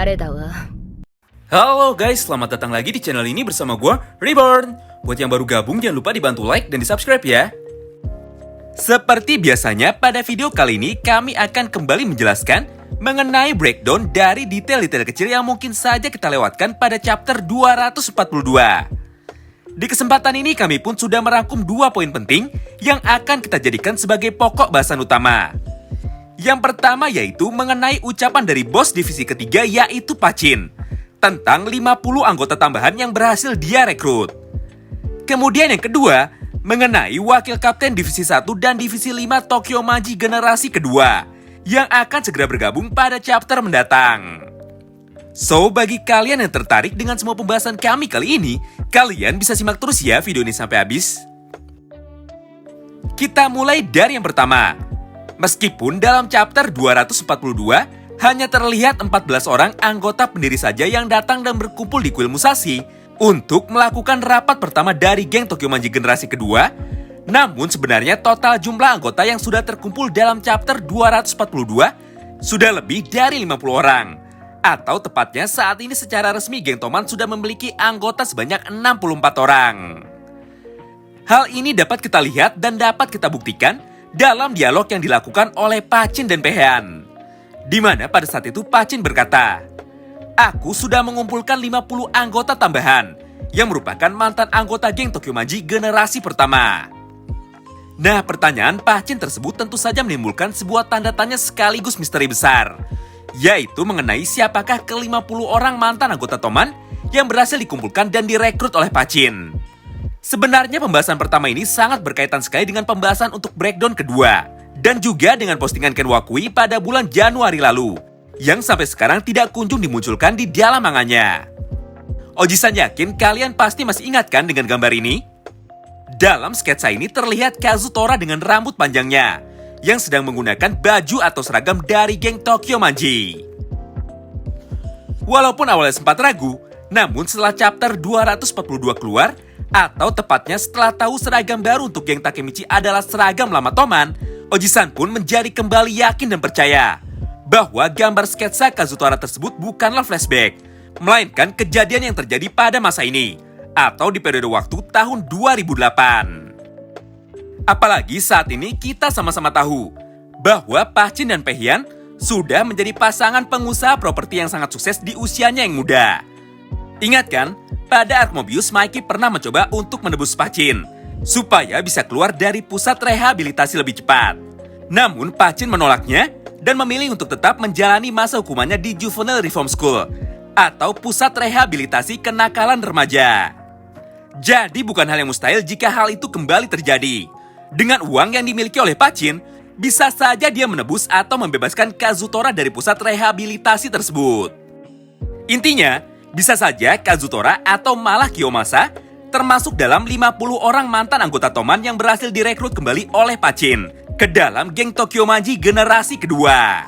れだわ。 Halo guys, selamat datang lagi di channel ini bersama gue, Reborn. Buat yang baru gabung, jangan lupa dibantu like dan di-subscribe ya. Seperti biasanya, pada video kali ini kami akan kembali menjelaskan mengenai breakdown dari detail-detail kecil yang mungkin saja kita lewatkan pada chapter 242. Di kesempatan ini kami pun sudah merangkum 2 poin penting yang akan kita jadikan sebagai pokok bahasan utama. Yang pertama yaitu mengenai ucapan dari bos divisi ketiga yaitu Pachin tentang 50 anggota tambahan yang berhasil dia rekrut. Kemudian yang kedua, mengenai wakil kapten divisi 1 dan divisi 5 Tokyo Manji generasi kedua yang akan segera bergabung pada chapter mendatang. So, bagi kalian yang tertarik dengan semua pembahasan kami kali ini, kalian bisa simak terus ya video ini sampai habis. Kita mulai dari yang pertama. Meskipun dalam chapter 242 hanya terlihat 14 orang anggota pendiri saja yang datang dan berkumpul di kuil Musashi untuk melakukan rapat pertama dari geng Tokyo Manji generasi kedua. Namun sebenarnya total jumlah anggota yang sudah terkumpul dalam chapter 242 sudah lebih dari 50 orang. Atau tepatnya saat ini secara resmi geng Toman sudah memiliki anggota sebanyak 64 orang. Hal ini dapat kita lihat dan dapat kita buktikan dalam dialog yang dilakukan oleh Pachin dan Pehan. Di mana pada saat itu Pachin berkata, "Aku sudah mengumpulkan 50 anggota tambahan yang merupakan mantan anggota geng Tokyo Manji generasi pertama." Nah, pertanyaan Pachin tersebut tentu saja menimbulkan sebuah tanda tanya sekaligus misteri besar, yaitu mengenai siapakah ke-50 orang mantan anggota Toman yang berhasil dikumpulkan dan direkrut oleh Pachin. Sebenarnya pembahasan pertama ini sangat berkaitan sekali dengan pembahasan untuk breakdown kedua, dan juga dengan postingan Ken Wakui pada bulan Januari lalu, yang sampai sekarang tidak kunjung dimunculkan di dalam manganya. Oji-san yakin kalian pasti masih ingat kan dengan gambar ini? Dalam sketsa ini terlihat Kazutora dengan rambut panjangnya, yang sedang menggunakan baju atau seragam dari geng Tokyo Manji. Walaupun awalnya sempat ragu, namun setelah chapter 242 keluar, atau tepatnya setelah tahu seragam baru untuk geng Takemichi adalah seragam lama Toman, Oji-san pun menjadi kembali yakin dan percaya bahwa gambar sketsa Kazutora tersebut bukanlah flashback, melainkan kejadian yang terjadi pada masa ini, atau di periode waktu tahun 2008. Apalagi saat ini kita sama-sama tahu bahwa Pachin dan Pehan sudah menjadi pasangan pengusaha properti yang sangat sukses di usianya yang muda. Ingat kan, pada arc Mobius Mikey pernah mencoba untuk menebus Pachin supaya bisa keluar dari pusat rehabilitasi lebih cepat. Namun Pachin menolaknya dan memilih untuk tetap menjalani masa hukumannya di Juvenile Reform School atau pusat rehabilitasi kenakalan remaja. Jadi bukan hal yang mustahil jika hal itu kembali terjadi. Dengan uang yang dimiliki oleh Pachin, bisa saja dia menebus atau membebaskan Kazutora dari pusat rehabilitasi tersebut. Intinya, bisa saja Kazutora atau malah Kiyomasa termasuk dalam 50 orang mantan anggota Toman yang berhasil direkrut kembali oleh Pachin ke dalam geng Tokyo Manji generasi kedua.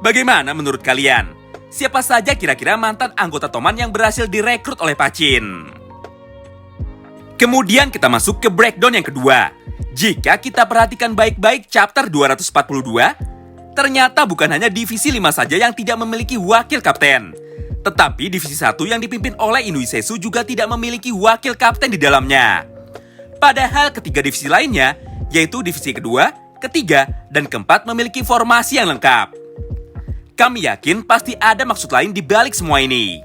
Bagaimana menurut kalian? Siapa saja kira-kira mantan anggota Toman yang berhasil direkrut oleh Pachin? Kemudian kita masuk ke breakdown yang kedua. Jika kita perhatikan baik-baik chapter 242, ternyata bukan hanya divisi 5 saja yang tidak memiliki wakil kapten. Tetapi divisi 1 yang dipimpin oleh Inui Seisu juga tidak memiliki wakil kapten di dalamnya. Padahal ketiga divisi lainnya, yaitu divisi kedua, ketiga, dan keempat memiliki formasi yang lengkap. Kami yakin pasti ada maksud lain di balik semua ini.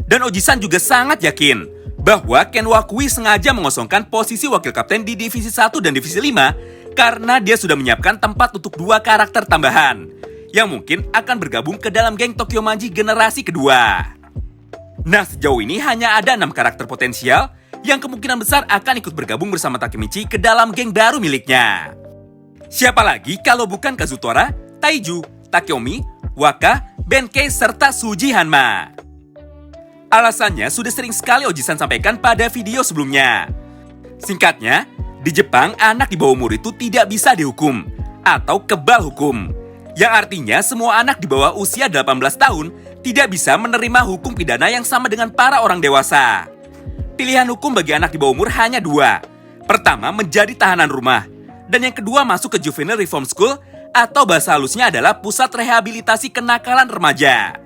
Dan Oji-san juga sangat yakin bahwa Ken Wakui sengaja mengosongkan posisi wakil kapten di divisi 1 dan divisi 5 karena dia sudah menyiapkan tempat untuk 2 karakter tambahan yang mungkin akan bergabung ke dalam geng Tokyo Manji generasi kedua. Nah, sejauh ini hanya ada 6 karakter potensial yang kemungkinan besar akan ikut bergabung bersama Takemichi ke dalam geng baru miliknya. Siapa lagi kalau bukan Kazutora, Taiju, Takeomi, Waka, Benkei, serta Suji Hanma. Alasannya sudah sering sekali Oji-san sampaikan pada video sebelumnya. Singkatnya, di Jepang anak di bawah umur itu tidak bisa dihukum atau kebal hukum. Yang artinya semua anak di bawah usia 18 tahun tidak bisa menerima hukum pidana yang sama dengan para orang dewasa. Pilihan hukum bagi anak di bawah umur hanya 2. Pertama, menjadi tahanan rumah. Dan yang kedua, masuk ke Juvenile Reform School atau bahasa halusnya adalah pusat rehabilitasi kenakalan remaja.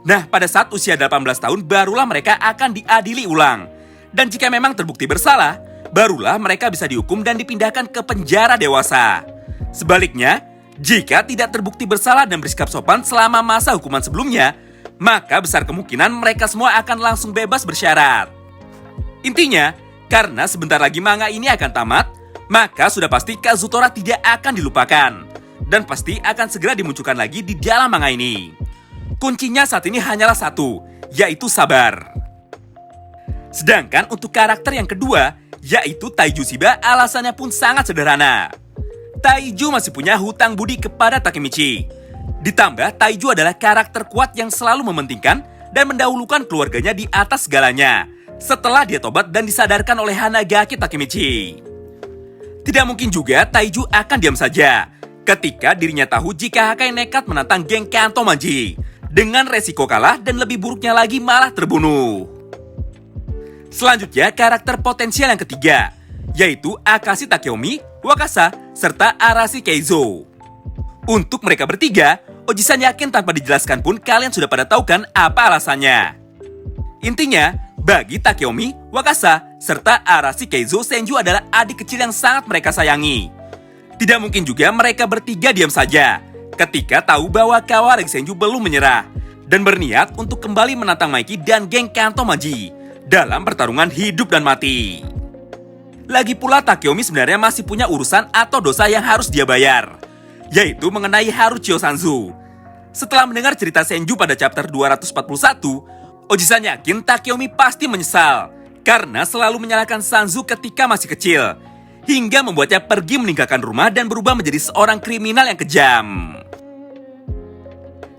Nah, pada saat usia 18 tahun barulah mereka akan diadili ulang. Dan jika memang terbukti bersalah, barulah mereka bisa dihukum dan dipindahkan ke penjara dewasa. Sebaliknya, jika tidak terbukti bersalah dan bersikap sopan selama masa hukuman sebelumnya, maka besar kemungkinan mereka semua akan langsung bebas bersyarat. Intinya, karena sebentar lagi manga ini akan tamat, maka sudah pasti Kazutora tidak akan dilupakan. Dan pasti akan segera dimunculkan lagi di dalam manga ini. Kuncinya saat ini hanyalah satu, yaitu sabar. Sedangkan untuk karakter yang kedua, yaitu Taiju Shiba, alasannya pun sangat sederhana. Taiju masih punya hutang budi kepada Takemichi. Ditambah, Taiju adalah karakter kuat yang selalu mementingkan dan mendahulukan keluarganya di atas segalanya. Setelah dia tobat dan disadarkan oleh Hanagaki Takemichi. Tidak mungkin juga Taiju akan diam saja ketika dirinya tahu jika Hakai nekat menantang geng Kanto Manji. Dengan resiko kalah dan lebih buruknya lagi malah terbunuh. Selanjutnya, karakter potensial yang ketiga, yaitu Akashi Takeomi, Wakasa, serta Arashi Keizo. Untuk mereka bertiga, Oji-san yakin tanpa dijelaskan pun kalian sudah pada tahu kan apa alasannya. Intinya, bagi Takeomi, Wakasa, serta Arashi Keizo, Senju adalah adik kecil yang sangat mereka sayangi. Tidak mungkin juga mereka bertiga diam saja ketika tahu bahwa Kawarai Senju belum menyerah dan berniat untuk kembali menantang Maiki dan geng Kanto Manji dalam pertarungan hidup dan mati. Lagi pula Takeomi sebenarnya masih punya urusan atau dosa yang harus dia bayar, yaitu mengenai Haruchio Sanzu. Setelah mendengar cerita Senju pada chapter 241, Oji-san yakin Takeomi pasti menyesal karena selalu menyalahkan Sanzu ketika masih kecil, hingga membuatnya pergi meninggalkan rumah dan berubah menjadi seorang kriminal yang kejam.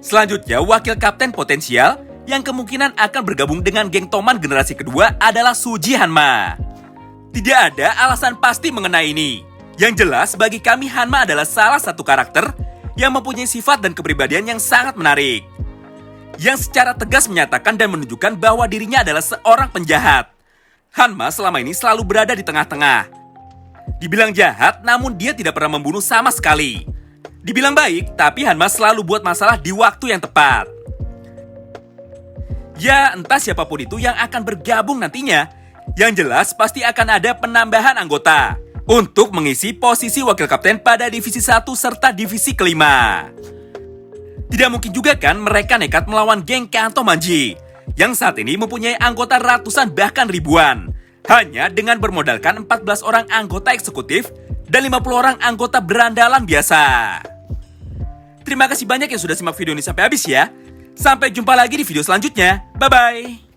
Selanjutnya, wakil kapten potensial yang kemungkinan akan bergabung dengan geng Toman generasi kedua adalah Suji Hanma. Tidak ada alasan pasti mengenai ini. Yang jelas, bagi kami Hanma adalah salah satu karakter yang mempunyai sifat dan kepribadian yang sangat menarik. Yang secara tegas menyatakan dan menunjukkan bahwa dirinya adalah seorang penjahat. Hanma selama ini selalu berada di tengah-tengah. Dibilang jahat, namun dia tidak pernah membunuh sama sekali. Dibilang baik, tapi Hanma selalu buat masalah di waktu yang tepat. Ya, entah siapapun itu yang akan bergabung nantinya. Yang jelas, pasti akan ada penambahan anggota untuk mengisi posisi wakil kapten pada divisi 1 serta divisi kelima. Tidak mungkin juga kan mereka nekat melawan geng Kanto Manji yang saat ini mempunyai anggota ratusan bahkan ribuan, hanya dengan bermodalkan 14 orang anggota eksekutif dan 50 orang anggota berandalan biasa. Terima kasih banyak yang sudah simak video ini sampai habis ya. Sampai jumpa lagi di video selanjutnya. Bye-bye.